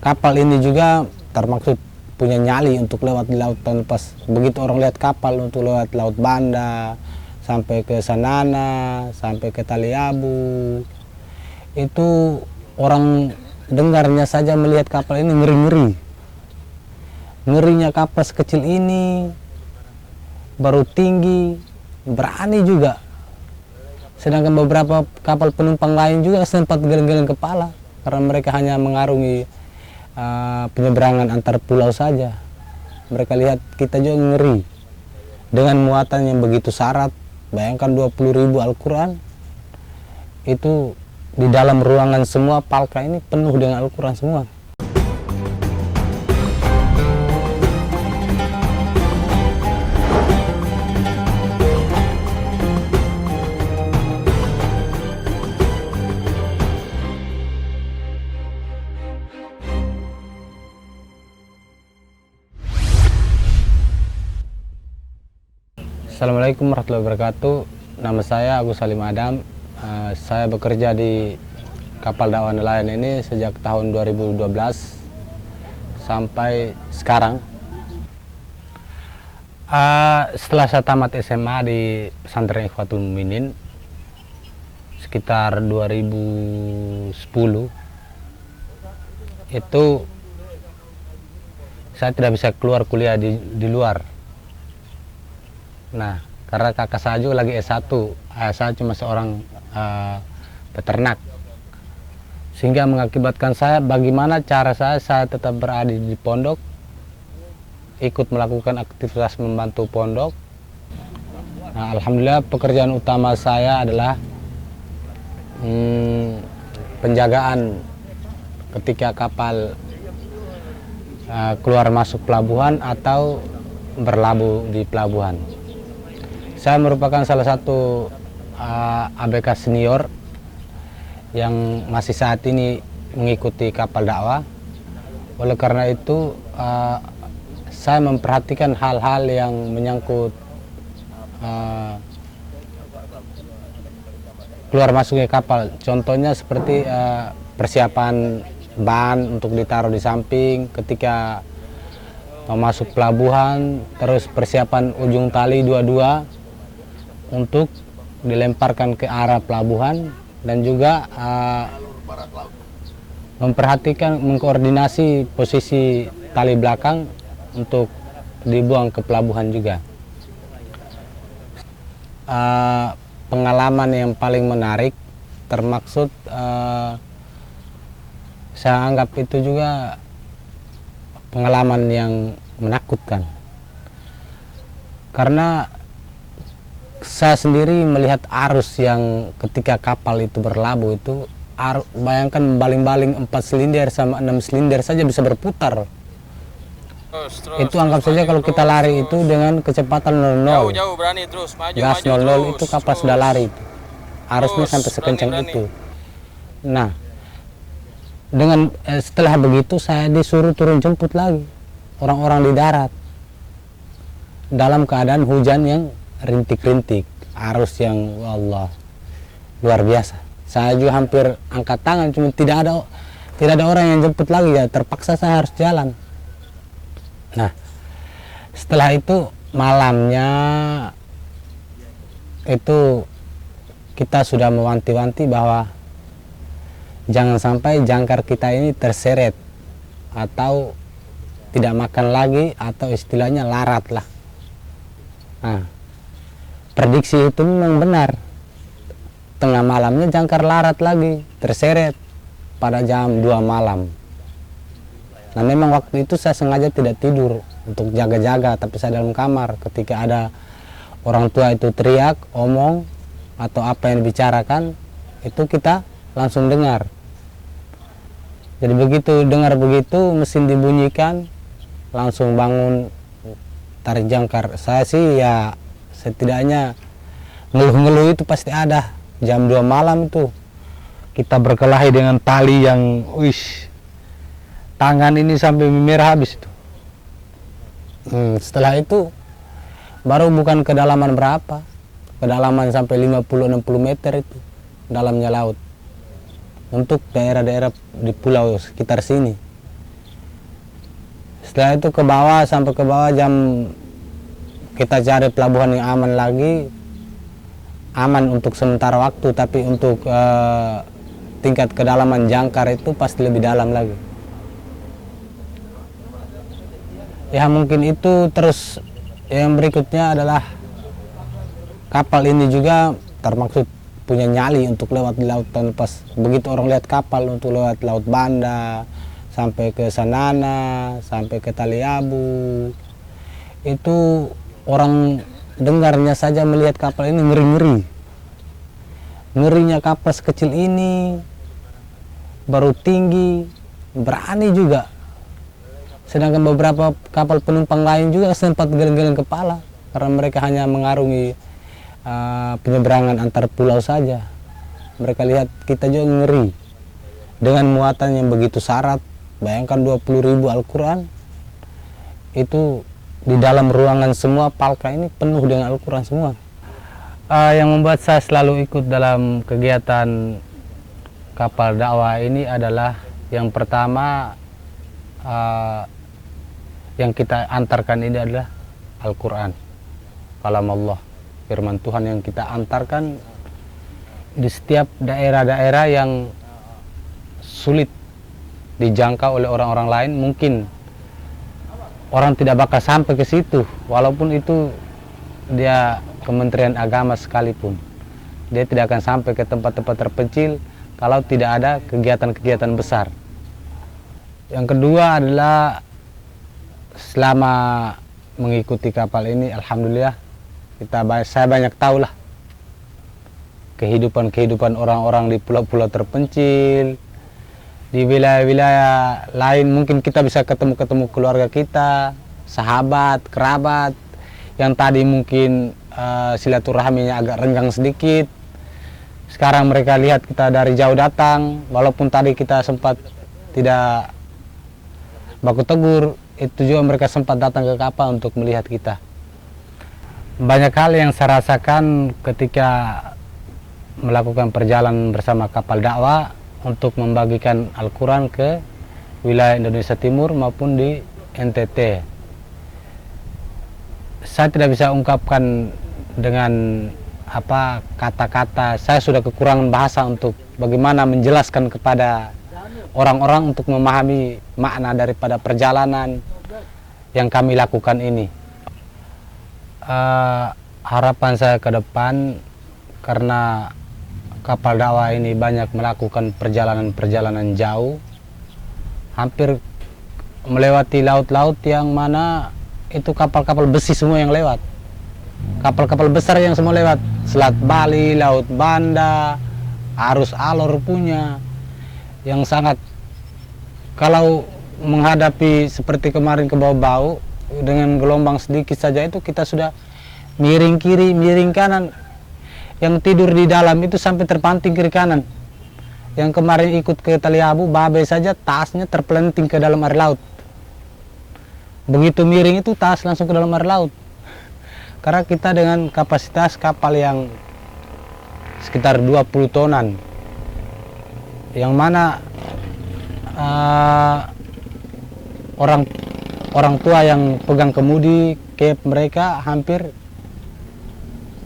kapal ini juga termaksud punya nyali untuk lewat di lautan. Pas begitu orang lihat kapal untuk lewat Laut Banda sampai ke Sanana, sampai ke Taliabu, itu orang dengarnya saja melihat kapal ini ngeri-ngeri. Ngerinya kapal sekecil ini, baru tinggi, berani juga. Sedangkan beberapa kapal penumpang lain juga sempat geleng-geleng kepala karena mereka hanya mengarungi penyeberangan antar pulau saja. Mereka lihat kita juga ngeri dengan muatan yang begitu syarat. Bayangkan 20.000 Al-Quran itu di dalam ruangan semua Palka ini penuh dengan Al-Quran semua. Assalamualaikum warahmatullahi wabarakatuh. Nama saya Agus Salim Adam. Saya bekerja di kapal dakwah nelayan ini sejak tahun 2012 sampai sekarang. Setelah saya tamat SMA di Pesantren Ikhwatul Mukminin sekitar 2010, itu saya tidak bisa keluar kuliah di luar. Nah, karena kakak saya juga lagi S1, saya cuma seorang peternak, sehingga mengakibatkan saya bagaimana cara saya tetap berada di pondok, ikut melakukan aktivitas membantu pondok. Nah, alhamdulillah pekerjaan utama saya adalah penjagaan ketika kapal keluar masuk pelabuhan atau berlabuh di pelabuhan. Saya merupakan salah satu ABK senior yang masih saat ini mengikuti kapal dakwah. Oleh karena itu, saya memperhatikan hal-hal yang menyangkut keluar masuknya kapal. Contohnya seperti persiapan ban untuk ditaruh di samping ketika masuk pelabuhan, terus persiapan ujung tali dua-dua untuk dilemparkan ke arah pelabuhan, dan juga memperhatikan, mengkoordinasi posisi tali belakang untuk dibuang ke pelabuhan juga. Pengalaman yang paling menarik termaksud saya anggap itu juga pengalaman yang menakutkan, karena saya sendiri melihat arus yang ketika kapal itu berlabuh itu, bayangkan baling-baling 4 silinder sama 6 silinder saja bisa berputar. Itu anggap saja kalau kita lari itu dengan kecepatan 00, gas 00, itu kapal sudah lari, arusnya sampai sekencang itu. Nah, dengan setelah begitu saya disuruh turun jemput lagi orang-orang di darat dalam keadaan hujan yang rintik-rintik, arus yang Allah luar biasa. Saya juga hampir angkat tangan, cuma tidak ada orang yang jemput lagi, ya terpaksa saya harus jalan. Nah, setelah itu malamnya itu kita sudah mewanti-wanti bahwa jangan sampai jangkar kita ini terseret atau tidak makan lagi, atau istilahnya larat lah. Nah, prediksi itu memang benar. Tengah malamnya jangkar larat lagi, terseret pada jam 2 malam. Nah, memang waktu itu saya sengaja tidak tidur untuk jaga-jaga, tapi saya dalam kamar. Ketika ada orang tua itu teriak, omong, atau apa yang dibicarakan, itu kita langsung dengar. Jadi begitu dengar begitu, mesin dibunyikan, langsung bangun, tarik jangkar. Saya sih ya setidaknya ngeluh-ngeluh itu pasti ada. Jam 2 malam itu kita berkelahi dengan tali yang tangan ini sampai memerah habis itu. Setelah itu baru bukan kedalaman berapa, kedalaman sampai 50-60 meter itu dalamnya laut untuk daerah-daerah di pulau sekitar sini. Setelah itu ke bawah, sampai ke bawah kita cari pelabuhan yang aman lagi. Aman untuk sementara waktu, tapi untuk tingkat kedalaman jangkar itu pasti lebih dalam lagi. Ya mungkin itu. Terus yang berikutnya adalah kapal ini juga termaksud punya nyali untuk lewat di lautan. Pas begitu orang lihat kapal untuk lewat Laut Banda sampai ke Sanana, sampai ke Taliabu, itu orang dengarnya saja melihat kapal ini ngeri-ngeri. Ngerinya kapal sekecil ini, baru tinggi, berani juga. Sedangkan beberapa kapal penumpang lain juga sempat geleng-geleng kepala karena mereka hanya mengarungi penyeberangan antar pulau saja. Mereka lihat kita juga ngeri dengan muatan yang begitu syarat. Bayangkan 20.000 Al-Quran itu di dalam ruangan semua. Palka ini penuh dengan Al-Quran semua. Yang membuat saya selalu ikut dalam kegiatan kapal dakwah ini adalah yang pertama, yang kita antarkan ini adalah Al-Quran, kalam Allah, firman Tuhan yang kita antarkan di setiap daerah-daerah yang sulit dijangkau oleh orang-orang lain. Mungkin orang tidak bakal sampai ke situ, walaupun itu dia Kementerian Agama sekalipun. Dia tidak akan sampai ke tempat-tempat terpencil kalau tidak ada kegiatan-kegiatan besar. Yang kedua adalah selama mengikuti kapal ini, alhamdulillah saya banyak tahu lah kehidupan orang-orang di pulau-pulau terpencil, di wilayah-wilayah lain. Mungkin kita bisa ketemu keluarga kita, sahabat, kerabat, yang tadi mungkin silaturahminya agak renggang sedikit. Sekarang mereka lihat kita dari jauh datang, walaupun tadi kita sempat tidak baku tegur, itu juga mereka sempat datang ke kapal untuk melihat kita. Banyak hal yang saya rasakan ketika melakukan perjalanan bersama kapal dakwah untuk membagikan Al-Quran ke wilayah Indonesia Timur maupun di NTT. Saya tidak bisa ungkapkan dengan kata-kata. Saya sudah kekurangan bahasa untuk bagaimana menjelaskan kepada orang-orang untuk memahami makna daripada perjalanan yang kami lakukan ini. Harapan saya ke depan, karena kapal dakwah ini banyak melakukan perjalanan-perjalanan jauh, hampir melewati laut-laut yang mana itu kapal-kapal besi semua yang lewat. Kapal-kapal besar yang semua lewat. Selat Bali, Laut Banda, arus alor punya, yang sangat, kalau menghadapi seperti kemarin ke bau-bau dengan gelombang sedikit saja itu kita sudah miring kiri, miring kanan. Yang tidur di dalam itu sampai terpanting kiri kanan. Yang kemarin ikut ke Taliabu, babe saja tasnya terpelenting ke dalam air laut. Begitu miring itu tas langsung ke dalam air laut. Karena kita dengan kapasitas kapal yang sekitar 20 tonan, yang mana orang tua yang pegang kemudi, kep mereka hampir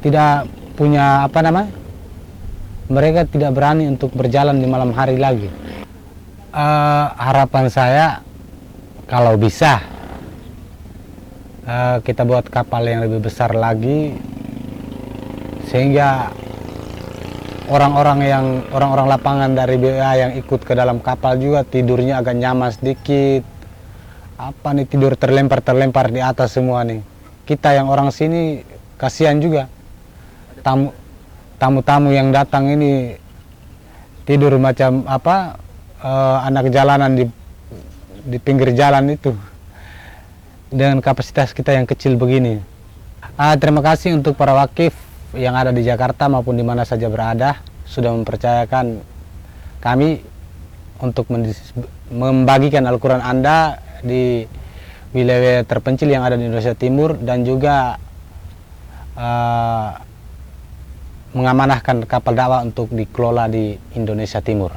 tidak punya mereka tidak berani untuk berjalan di malam hari lagi. Harapan saya kalau bisa kita buat kapal yang lebih besar lagi, sehingga orang-orang lapangan dari BWA yang ikut ke dalam kapal juga tidurnya agak nyaman sedikit. Tidur terlempar di atas semua nih. Kita yang orang sini kasihan juga. Tamu-tamu yang datang ini tidur macam anak jalanan di pinggir jalan itu, dengan kapasitas kita yang kecil begini. Terima kasih untuk para wakif yang ada di Jakarta maupun di mana saja berada, sudah mempercayakan kami untuk membagikan Al-Quran Anda di wilayah terpencil yang ada di Indonesia Timur, dan juga mengamanahkan kapal dakwah untuk dikelola di Indonesia Timur.